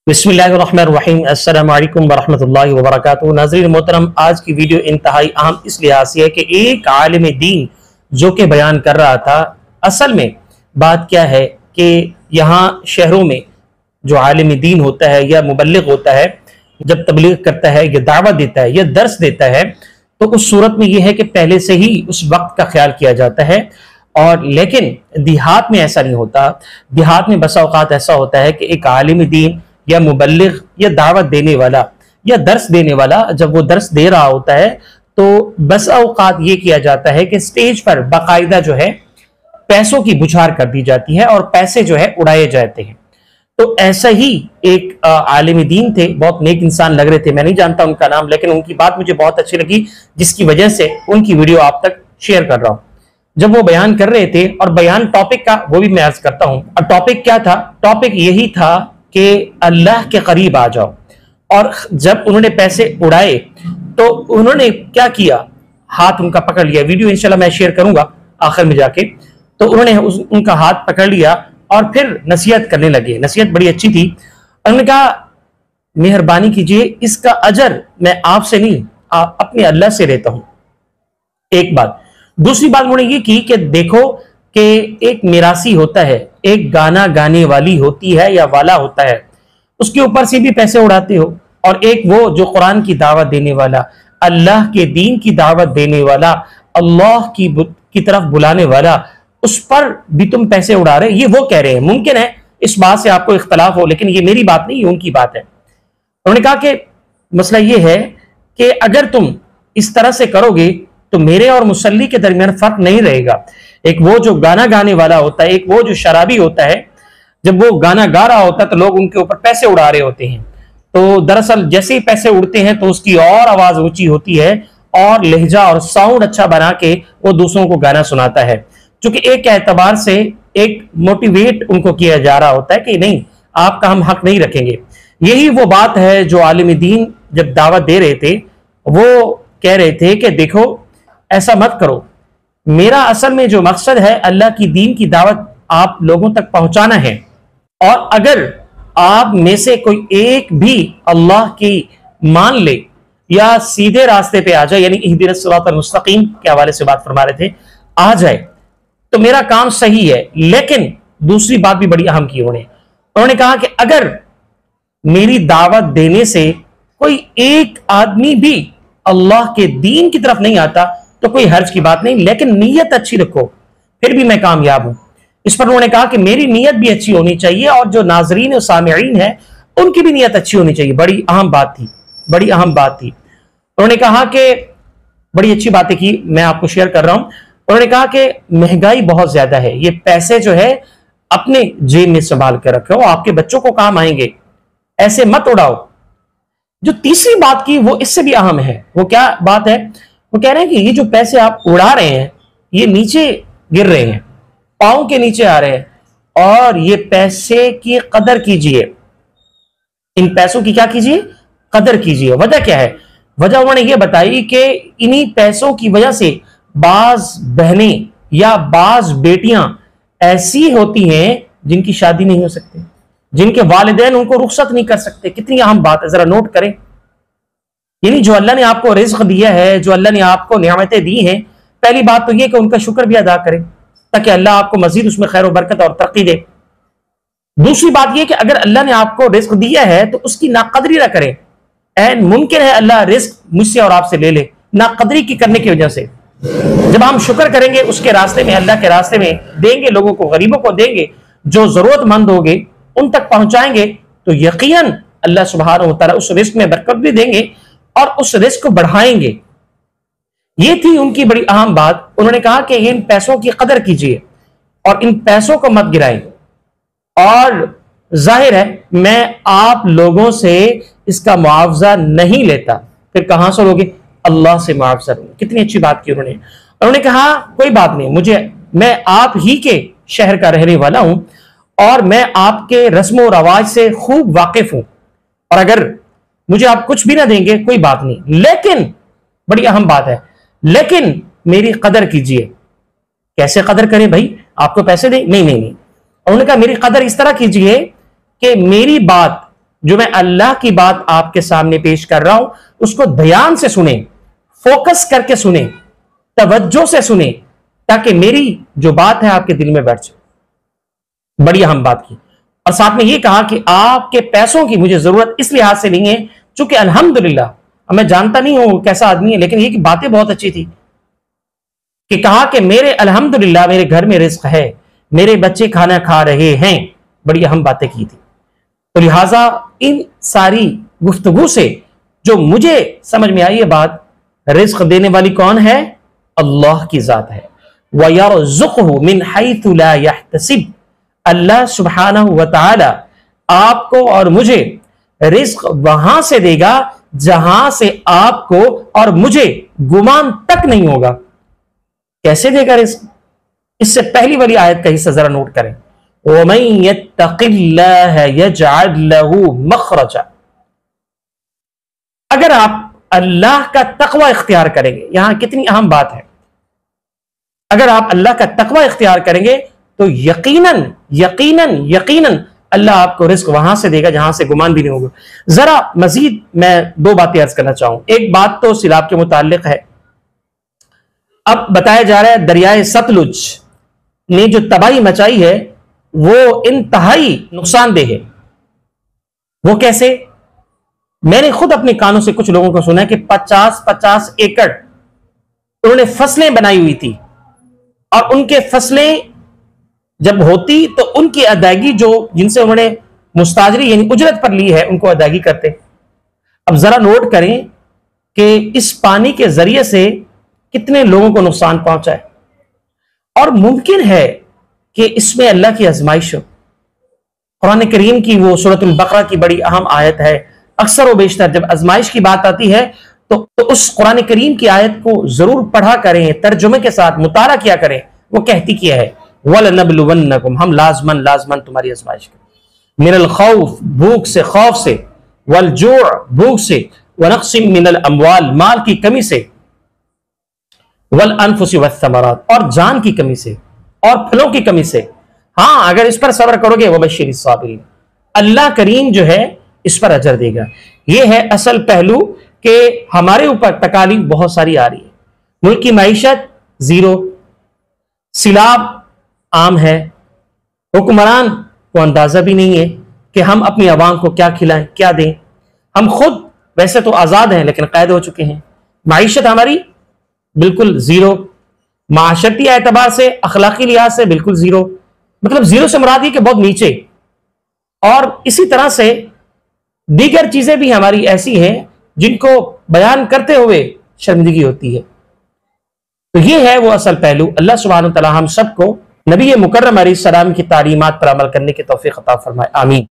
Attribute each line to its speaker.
Speaker 1: बिस्मिल्लाहिर्रहमानिर्रहीम। अस्सलामु अलैकुम वरहमतुल्लाहि वबरकातुहू। नाज़रीन मोहतरम, आज की वीडियो इंतहाई अहम इस लिहाज से है कि एक आलिम दीन जो कि बयान कर रहा था, असल में बात क्या है कि यहाँ शहरों में जो आलिम दीन होता है या मुबल्लिग होता है, जब तबलीग करता है या दावत देता है या दर्स देता है, तो उस सूरत में यह है कि पहले से ही उस वक्त का ख्याल किया जाता है। और लेकिन देहात में ऐसा नहीं होता। देहात में बसा औकात ऐसा होता है कि एक आलिम दीन या मुबल्लिग या दावत देने वाला या दर्स देने वाला जब वो दर्स दे रहा होता है तो बस औकात ये किया जाता है कि स्टेज पर बाकायदा जो है पैसों की बुछार कर दी जाती है और पैसे जो है उड़ाए जाते हैं। तो ऐसा ही एक आलिम दीन थे, बहुत नेक इंसान लग रहे थे। मैं नहीं जानता उनका नाम, लेकिन उनकी बात मुझे बहुत अच्छी लगी, जिसकी वजह से उनकी वीडियो आप तक शेयर कर रहा हूं। जब वो बयान कर रहे थे, और बयान टॉपिक का वो भी मैं अर्ज करता हूं। और टॉपिक क्या था? टॉपिक यही था कि अल्लाह के करीब आ जाओ। और जब उन्होंने पैसे उड़ाए तो उन्होंने क्या किया? हाथ उनका पकड़ लिया। वीडियो इंशाल्लाह मैं शेयर करूंगा आखिर में जाके। तो उन्होंने उनका हाथ पकड़ लिया और फिर नसीहत करने लगे। नसीहत बड़ी अच्छी थी। उन्होंने कहा, मेहरबानी कीजिए, इसका अजर मैं आपसे नहीं अपने अल्लाह से लेता हूं। एक बात। दूसरी बात उन्होंने ये की कि देखो कि एक मिरासी होता है, एक गाना गाने वाली होती है या वाला होता है, उसके ऊपर से भी पैसे उड़ाते हो। और एक वो जो कुरान की दावत देने वाला, अल्लाह के दीन की दावत देने वाला, अल्लाह की तरफ बुलाने वाला, उस पर भी तुम पैसे उड़ा रहे। ये वो कह रहे हैं। मुमकिन है इस बात से आपको इख्तलाफ हो, लेकिन ये मेरी बात नहीं, ये उनकी बात है। उन्होंने कहा कि मसला ये है कि अगर तुम इस तरह से करोगे तो मेरे और मुसल्ली के दरमियान फर्क नहीं रहेगा। एक वो जो गाना गाने वाला होता है, एक वो जो शराबी होता है, जब वो गाना गा रहा होता है तो लोग उनके ऊपर पैसे उड़ा रहे होते हैं। तो दरअसल जैसे ही पैसे उड़ते हैं तो उसकी और आवाज ऊंची होती है और लहजा और साउंड अच्छा बना के वो दूसरों को गाना सुनाता है, क्योंकि एक एतबार से एक मोटिवेट उनको किया जा रहा होता है कि नहीं, आपका हम हक नहीं रखेंगे। यही वो बात है जो आलिम दीन जब दावत दे रहे थे, वो कह रहे थे कि देखो ऐसा मत करो, मेरा असल में जो मकसद है अल्लाह की दीन की दावत आप लोगों तक पहुंचाना है। और अगर आप में से कोई एक भी अल्लाह की मान ले या सीधे रास्ते पे आ जाए, यानी इहदिनस सिरातल मुस्तकीम के हवाले से बात फरमा रहे थे, आ जाए तो मेरा काम सही है। लेकिन दूसरी बात भी बड़ी अहम की उन्होंने कहा कि अगर मेरी दावत देने से कोई एक आदमी भी अल्लाह के दीन की तरफ नहीं आता तो कोई हर्ज की बात नहीं, लेकिन नीयत अच्छी रखो, फिर भी मैं कामयाब हूं। इस पर उन्होंने कहा कि मेरी नीयत भी अच्छी होनी चाहिए और जो नाजरीन और सामिईन है उनकी भी नीयत अच्छी होनी चाहिए। बड़ी अहम बात थी, बड़ी अहम बात थी। उन्होंने कहा कि बड़ी अच्छी बातें की, मैं आपको शेयर कर रहा हूं। उन्होंने कहा कि महंगाई बहुत ज्यादा है, ये पैसे जो है अपने जेब में संभाल कर रखो, आपके बच्चों को काम आएंगे, ऐसे मत उड़ाओ। जो तीसरी बात की वो इससे भी अहम है। वो क्या बात है? वो कह रहे हैं कि ये जो पैसे आप उड़ा रहे हैं ये नीचे गिर रहे हैं, पांव के नीचे आ रहे हैं, और ये पैसे की कदर कीजिए। इन पैसों की क्या कीजिए? कदर कीजिए। वजह क्या है? वजह उन्होंने ये बताई कि इन्हीं पैसों की वजह से बाज बहनें या बाज बेटियां ऐसी होती हैं जिनकी शादी नहीं हो सकती, जिनके वालिदैन उनको रुखसत नहीं कर सकते। कितनी अहम बात है, जरा नोट करें। यानी जो अल्लाह ने आपको रिज़्क़ दिया है, जो अल्लाह ने आपको नियामतें दी हैं, पहली बात तो ये कि उनका शुक्र भी अदा करें ताकि अल्लाह आपको मजीद उसमें खैर और बरकत और तरक्की दे। दूसरी बात यह कि अगर अल्लाह ने आपको रिज़्क़ दिया है तो उसकी नाकदरी ना करें। एन मुमकिन है अल्लाह रिज़्क़ मुझसे और आपसे ले ले, नाकदरी की करने की वजह से। जब हम शुक्र करेंगे, उसके रास्ते में, अल्लाह के रास्ते में देंगे, लोगों को, गरीबों को देंगे, जो जरूरतमंद होंगे उन तक पहुंचाएंगे, तो यकीनन अल्लाह सुब्हानहू व तआला उस रिज़्क़ में बरकत भी देंगे और उस रिज़्क़ को बढ़ाएंगे। ये थी उनकी बड़ी अहम बात। उन्होंने कहा कि इन पैसों की कदर कीजिए और इन पैसों को मत गिराएं। और जाहिर है मैं आप लोगों से इसका मुआवजा नहीं लेता, फिर कहां से लोगे? अल्लाह से मुआवजा लूंगा। कितनी अच्छी बात की उन्होंने कहा कोई बात नहीं, मैं आप ही के शहर का रहने वाला हूं और मैं आपके रस्म व रवाज से खूब वाकिफ हूं, और अगर मुझे आप कुछ भी ना देंगे कोई बात नहीं, लेकिन बड़ी अहम बात है, लेकिन मेरी कदर कीजिए। कैसे कदर करें भाई? आपको पैसे दें? नहीं। उन्होंने कहा मेरी कदर इस तरह कीजिए कि मेरी बात جو میں اللہ کی بات آپ کے سامنے پیش کر رہا ہوں اس کو دھیان سے سنیں، فوکس کر کے سنیں، توجہ سے سنیں، تاکہ میری جو بات ہے آپ کے دل میں بیٹھ جائے۔ بڑی اہم بات کی، اور ساتھ میں یہ کہا کہ آپ کے پیسوں کی مجھے ضرورت اس لحاظ سے نہیں ہے چونکہ الحمدللہ، میں جانتا نہیں ہوں کیسا آدمی ہے، لیکن یہ کہ باتیں بہت اچھی تھی، کہ کہا کہ میرے الحمدللہ میرے گھر میں رزق ہے، میرے بچے کھانا کھا رہے ہیں، بڑی اہم باتیں کی تھی۔ تو لہٰذا ان ساری گفتگو سے جو مجھے سمجھ میں آئی یہ بات، رزق دینے والی کون ہے؟ اللہ کی ذات ہے۔ وَيَرْزُقْهُ مِنْ حَيْثُ لَا يَحْتَسِبْ، اللہ سبحانہ وتعالی آپ کو اور مجھے رزق وہاں سے دے گا جہاں سے آپ کو اور مجھے گمان تک نہیں ہوگا۔ کیسے دے گا رزق؟ اس سے پہلی والی آیت کا حصہ ذرا نوٹ کریں، وَمَن يَتَّقِ اللَّهَ يَجْعَلْ لَهُ مَخْرَجًا۔ اگر آپ اللہ کا تقوی اختیار کریں گے، یہاں کتنی اہم بات ہے، اگر آپ اللہ کا تقوی اختیار کریں گے تو یقیناً یقیناً یقیناً اللہ آپ کو رزق وہاں سے دے گا جہاں سے گمان بھی نہیں ہوگا۔ ذرا مزید میں دو باتیں عرض کرنا چاہوں۔ ایک بات تو سیلاب کے متعلق ہے، اب بتایا جا رہا ہے دریائے ستلج نے جو تباہی مچائی ہے وہ انتہائی نقصان دہ ہے۔ وہ کیسے؟ میں نے خود اپنے کانوں سے کچھ لوگوں کو سنا ہے کہ 50 ایکڑ انہوں نے فصلیں بنائی ہوئی تھی، اور ان کے فصلیں جب ہوتی تو ان کی ادائیگی جو جن سے انہوں نے مستاجری یعنی اجرت پر لی ہے ان کو ادائیگی کرتے۔ اب ذرا نوٹ کریں کہ اس پانی کے ذریعے سے کتنے لوگوں کو نقصان پہنچا ہے، اور ممکن ہے کہ اس میں اللہ کی آزمائش ہو۔ قرآن کریم کی وہ سورۃ البقرہ کی بڑی اہم آیت ہے، اکثر و بیشتر جب آزمائش کی بات آتی ہے تو اس قرآن کریم کی آیت کو ضرور پڑھا کریں، ترجمے کے ساتھ مطالعہ کیا کریں۔ وہ کہتی کیا ہے؟ وَلَنَبْلُوَنَّكُمْ، ہم لازماً تمہاری آزمائش کریں، مِنَ الْخَوْفِ، بھوک سے، خوف سے، وَالْجُوعِ، بھوک سے، وَنَقْصٍ مِنَ الْأَمْوَالِ، مال کی کمی سے، وَالْأَنفُسِ وَالثَّمَرَاتِ، اور جان کی کمی سے اور پھلوں کی کمی سے۔ ہاں اگر اس پر صبر کرو گے وَبَشِّرِ الصَّابِرِينَ، اللہ کریم جو ہے اس پر اجر دے گا۔ یہ ہے اصل پہلو کہ ہمارے اوپر تکالیف بہت ساری آ رہی ہے، ملک کی معیشت زیرو، سیلاب عام ہے، حکمران کو اندازہ بھی نہیں ہے کہ ہم اپنی عوام کو کیا کھلائیں کیا دیں۔ ہم خود ویسے تو آزاد ہیں لیکن قید ہو چکے ہیں، معیشت ہماری بالکل زیرو، معاشرتی اعتبار سے، اخلاقی لحاظ سے بالکل زیرو، مطلب زیرو سے مراد یہ کہ بہت نیچے، اور اسی طرح سے دیگر چیزیں بھی ہماری ایسی ہیں جن کو بیان کرتے ہوئے شرمندگی ہوتی ہے۔ تو یہ ہے وہ اصل پہلو۔ اللہ سبحانہ وتعالی ہم سب کو نبی مکرم علیہ السلام کی تعلیمات پر عمل کرنے کی توفیق عطا فرمائے، آمین۔